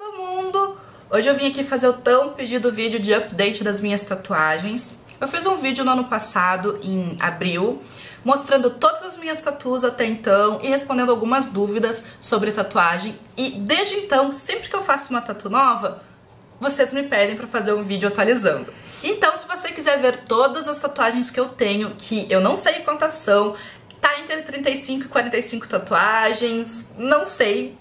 todo mundo! Hoje eu vim aqui fazer o tão pedido vídeo de update das minhas tatuagens. Eu fiz um vídeo no ano passado, em abril, mostrando todas as minhas tatuas até então e respondendo algumas dúvidas sobre tatuagem. E desde então, sempre que eu faço uma tatu nova, vocês me pedem pra fazer um vídeo atualizando. Então, se você quiser ver todas as tatuagens que eu tenho, que eu não sei quantas são, tá entre 35 e 45 tatuagens, não sei.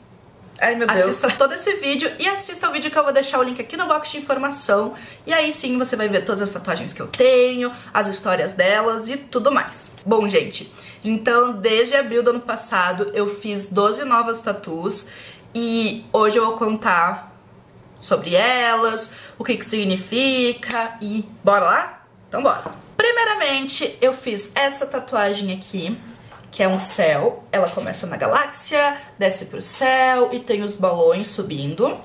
Ai, meu Deus. Assista todo esse vídeo e assista o vídeo que eu vou deixar o link aqui no box de informação. E aí sim você vai ver todas as tatuagens que eu tenho, as histórias delas e tudo mais. Bom, gente, então desde abril do ano passado eu fiz 12 novas tatuas e hoje eu vou contar sobre elas, o que significa e bora lá? Então bora! Primeiramente eu fiz essa tatuagem aqui, que é um céu. Ela começa na galáxia, desce pro céu e tem os balões subindo.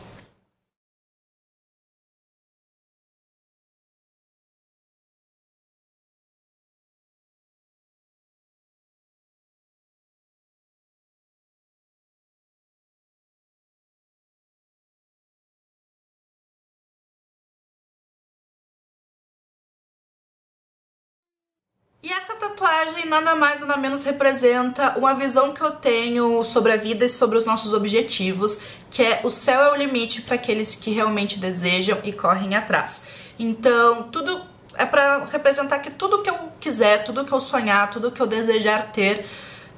E essa tatuagem nada mais nada menos representa uma visão que eu tenho sobre a vida e sobre os nossos objetivos, que é o céu é o limite para aqueles que realmente desejam e correm atrás. Então, tudo é para representar que tudo que eu quiser, tudo que eu sonhar, tudo que eu desejar ter,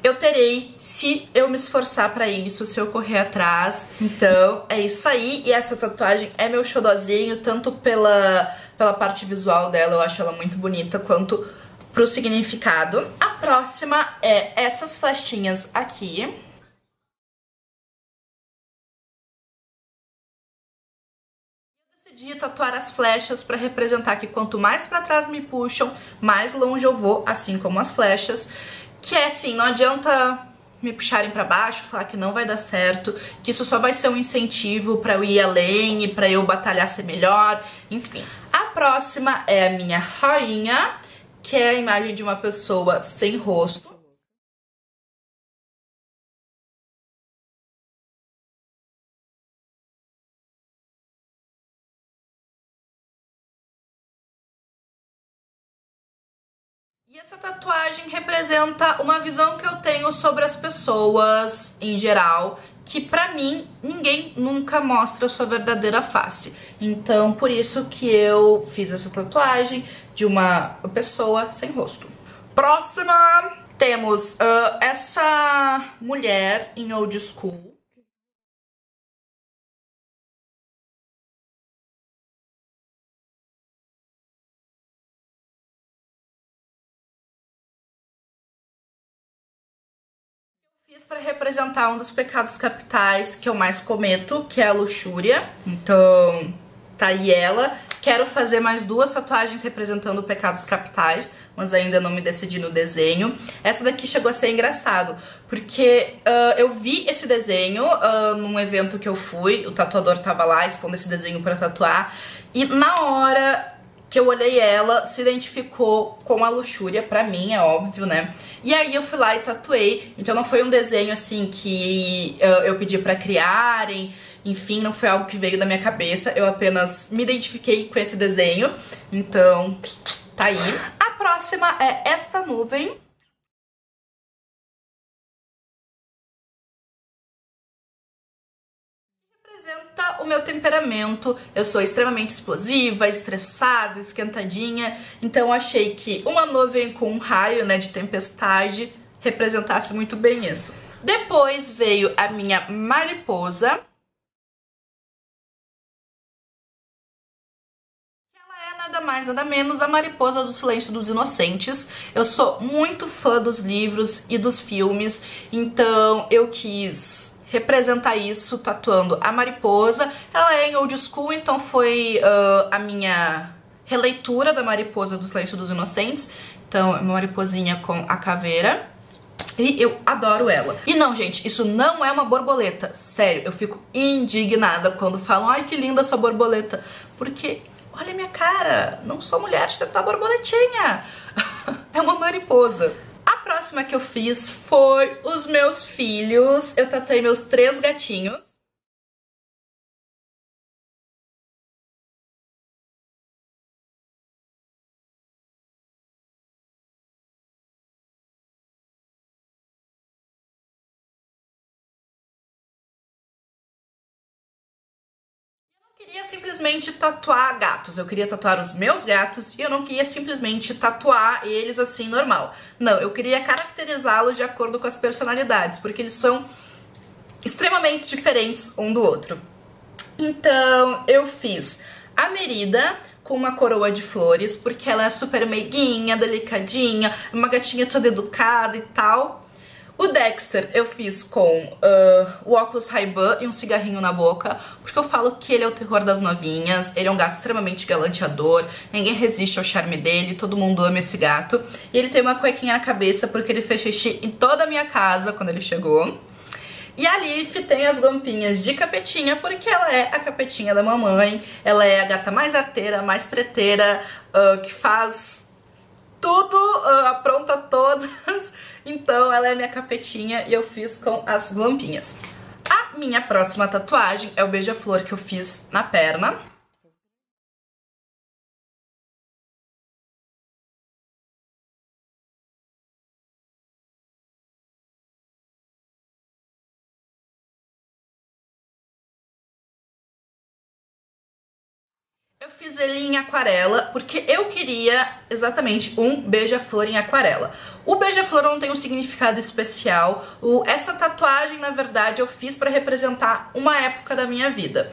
eu terei se eu me esforçar pra isso, se eu correr atrás. Então, é isso aí. E essa tatuagem é meu xodozinho, tanto pela parte visual dela, eu acho ela muito bonita, quanto pro significado. A próxima é essas flechinhas aqui. Eu decidi tatuar as flechas para representar que quanto mais para trás me puxam, mais longe eu vou, assim como as flechas. Que é assim, não adianta me puxarem para baixo, falar que não vai dar certo, que isso só vai ser um incentivo para eu ir além e para eu batalhar ser melhor, enfim. A próxima é a minha rainha, que é a imagem de uma pessoa sem rosto. E essa tatuagem representa uma visão que eu tenho sobre as pessoas em geral, que pra mim, ninguém nunca mostra a sua verdadeira face. Então, por isso que eu fiz essa tatuagem de uma pessoa sem rosto. Próxima! Temos essa mulher em old school. Fiz para representar um dos pecados capitais que eu mais cometo, que é a luxúria. Então, tá aí ela. Quero fazer mais duas tatuagens representando pecados capitais, mas ainda não me decidi no desenho. Essa daqui chegou a ser engraçado, porque eu vi esse desenho num evento que eu fui, o tatuador tava lá expondo esse desenho para tatuar, e na hora que eu olhei ela, se identificou com a luxúria, pra mim, é óbvio, né? E aí eu fui lá e tatuei, então não foi um desenho assim que eu pedi pra criarem, enfim, não foi algo que veio da minha cabeça, eu apenas me identifiquei com esse desenho, então tá aí. A próxima é esta nuvem. Representa o meu temperamento. Eu sou extremamente explosiva, estressada, esquentadinha, então achei que uma nuvem com um raio, né, de tempestade representasse muito bem isso. Depois veio a minha mariposa. Ela é nada mais, nada menos a mariposa do Silêncio dos Inocentes. Eu sou muito fã dos livros e dos filmes, então eu quis representar isso tatuando a mariposa. Ela é em old school, então foi a minha releitura da mariposa do Silêncio dos Inocentes. Então é uma mariposinha com a caveira. E eu adoro ela. E não, gente, isso não é uma borboleta. Sério, eu fico indignada quando falam ai, que linda essa borboleta. Porque, olha a minha cara, não sou mulher de tatuar borboletinha. É uma mariposa. A próxima que eu fiz foi os meus filhos. Eu tatuei meus 3 gatinhos. Queria simplesmente tatuar gatos, eu queria tatuar os meus gatos e eu não queria simplesmente tatuar eles assim normal. Não, eu queria caracterizá-los de acordo com as personalidades, porque eles são extremamente diferentes um do outro. Então eu fiz a Merida com uma coroa de flores, porque ela é super meiguinha, delicadinha, uma gatinha toda educada e tal. O Dexter eu fiz com o óculos Ray-Ban e um cigarrinho na boca, porque eu falo que ele é o terror das novinhas, ele é um gato extremamente galanteador, ninguém resiste ao charme dele, todo mundo ama esse gato. E ele tem uma cuequinha na cabeça porque ele fez xixi em toda a minha casa quando ele chegou. E a Lilith tem as guampinhas de capetinha, porque ela é a capetinha da mamãe, ela é a gata mais arteira, mais treteira, que faz tudo, apronta todas. Então ela é minha capetinha e eu fiz com as guampinhas. A minha próxima tatuagem é o beija-flor que eu fiz na perna. Eu fiz ele em aquarela porque eu queria exatamente um beija-flor em aquarela. O beija-flor não tem um significado especial. Essa tatuagem, na verdade, eu fiz para representar uma época da minha vida,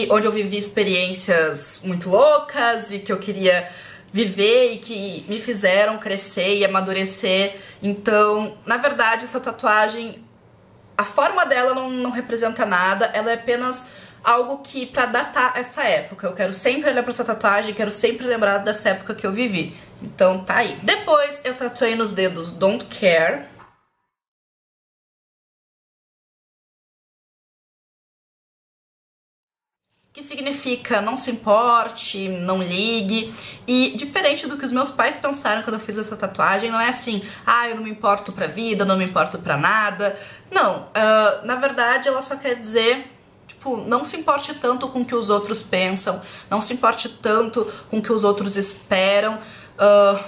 onde eu vivi experiências muito loucas e que eu queria viver e que me fizeram crescer e amadurecer. Então, na verdade, essa tatuagem, a forma dela não representa nada, ela é apenas algo que pra datar essa época. Eu quero sempre olhar pra essa tatuagem, quero sempre lembrar dessa época que eu vivi. Então tá aí. Depois eu tatuei nos dedos Don't Care. Que significa não se importe, não ligue. E diferente do que os meus pais pensaram quando eu fiz essa tatuagem, não é assim, eu não me importo pra vida, não me importo pra nada. Não, na verdade ela só quer dizer, tipo, não se importe tanto com o que os outros pensam, não se importe tanto com o que os outros esperam,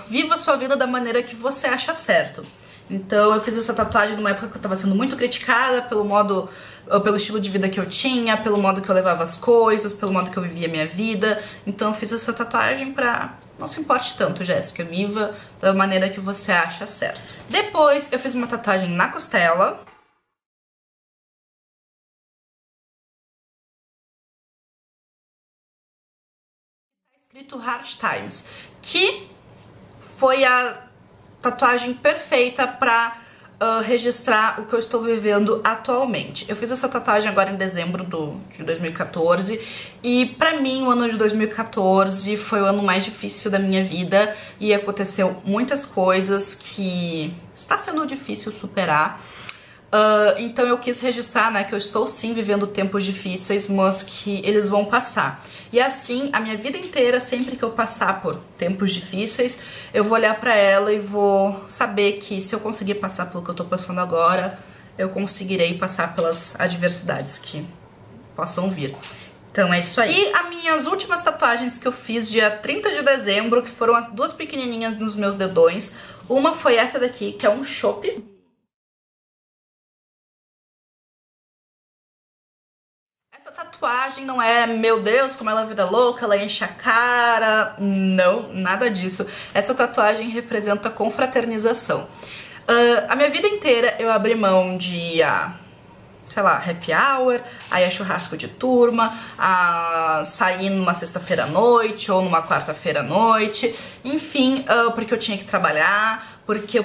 viva a sua vida da maneira que você acha certo. Então eu fiz essa tatuagem numa época que eu tava sendo muito criticada pelo estilo de vida que eu tinha, pelo modo que eu levava as coisas, pelo modo que eu vivia a minha vida. Então eu fiz essa tatuagem pra não se importe tanto, Jéssica, viva da maneira que você acha certo. Depois eu fiz uma tatuagem na costela. Escrito Hard Times, que foi a tatuagem perfeita pra registrar o que eu estou vivendo atualmente. Eu fiz essa tatuagem agora em dezembro de 2014 e pra mim o ano de 2014 foi o ano mais difícil da minha vida e aconteceu muitas coisas que está sendo difícil superar. Então eu quis registrar, né, que eu estou sim vivendo tempos difíceis, mas que eles vão passar. E assim, a minha vida inteira, sempre que eu passar por tempos difíceis, eu vou olhar pra ela e vou saber que se eu conseguir passar pelo que eu tô passando agora, eu conseguirei passar pelas adversidades que possam vir. Então é isso aí. E as minhas últimas tatuagens que eu fiz dia 30 de dezembro, que foram as duas pequenininhas nos meus dedões. Uma foi essa daqui, que é um chope. Essa tatuagem não é, meu Deus, como ela é vida louca, ela enche a cara. Não, nada disso. Essa tatuagem representa confraternização. A minha vida inteira eu abri mão de, sei lá, happy hour, aí churrasco de turma, sair numa sexta-feira à noite ou numa quarta-feira à noite, enfim, porque eu tinha que trabalhar, porque eu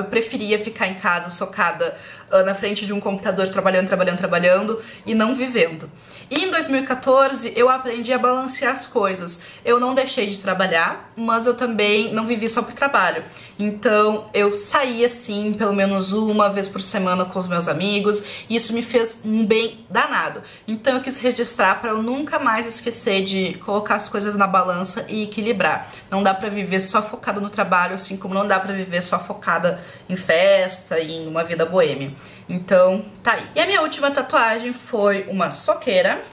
preferia ficar em casa socada na frente de um computador trabalhando e não vivendo. E em 2014 eu aprendi a balancear as coisas. Eu não deixei de trabalhar, mas eu também não vivi só por trabalho. Então eu saía assim, pelo menos uma vez por semana com os meus amigos, e isso me fez um bem danado. Então eu quis registrar para eu nunca mais esquecer de colocar as coisas na balança e equilibrar. Não dá pra viver só focada no trabalho, assim como não dá pra viver só focada em festa e em uma vida boêmia. Então, tá aí. E a minha última tatuagem foi uma soqueira.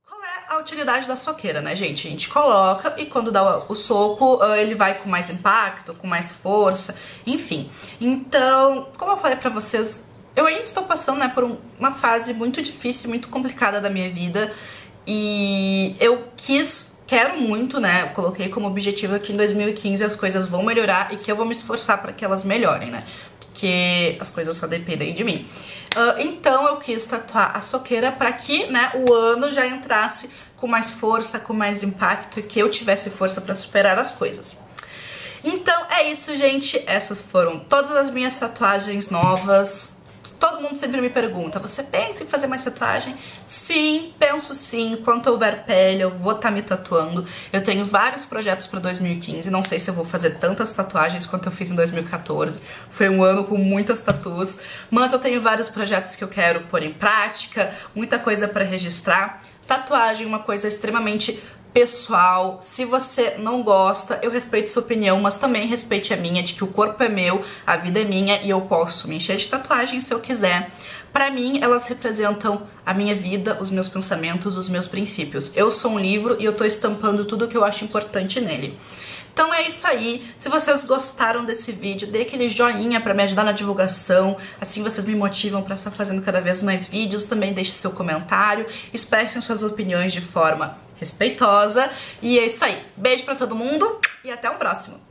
Qual é a utilidade da soqueira, né, gente? A gente coloca e quando dá o soco, ele vai com mais impacto, com mais força, enfim. Então, como eu falei pra vocês, eu ainda estou passando, né, por uma fase muito difícil, muito complicada da minha vida. E eu quero muito, né, eu coloquei como objetivo que em 2015 as coisas vão melhorar e que eu vou me esforçar para que elas melhorem, né? Porque as coisas só dependem de mim. Então eu quis tatuar a soqueira para que, né, o ano já entrasse com mais força, com mais impacto e que eu tivesse força para superar as coisas. Então é isso, gente. Essas foram todas as minhas tatuagens novas. Todo mundo sempre me pergunta, você pensa em fazer mais tatuagem? Sim, penso sim. Enquanto houver pele, eu vou estar me tatuando. Eu tenho vários projetos para 2015. Não sei se eu vou fazer tantas tatuagens quanto eu fiz em 2014. Foi um ano com muitas tatuas. Mas eu tenho vários projetos que eu quero pôr em prática. Muita coisa para registrar. Tatuagem é uma coisa extremamente pessoal. Se você não gosta, eu respeito sua opinião, mas também respeite a minha, de que o corpo é meu, a vida é minha e eu posso me encher de tatuagens se eu quiser. Pra mim, elas representam a minha vida, os meus pensamentos, os meus princípios. Eu sou um livro e eu tô estampando tudo que eu acho importante nele. Então é isso aí. Se vocês gostaram desse vídeo, dê aquele joinha pra me ajudar na divulgação. Assim vocês me motivam pra estar fazendo cada vez mais vídeos. Também deixe seu comentário. Expressem suas opiniões de forma respeitosa. E é isso aí. Beijo pra todo mundo e até o próximo.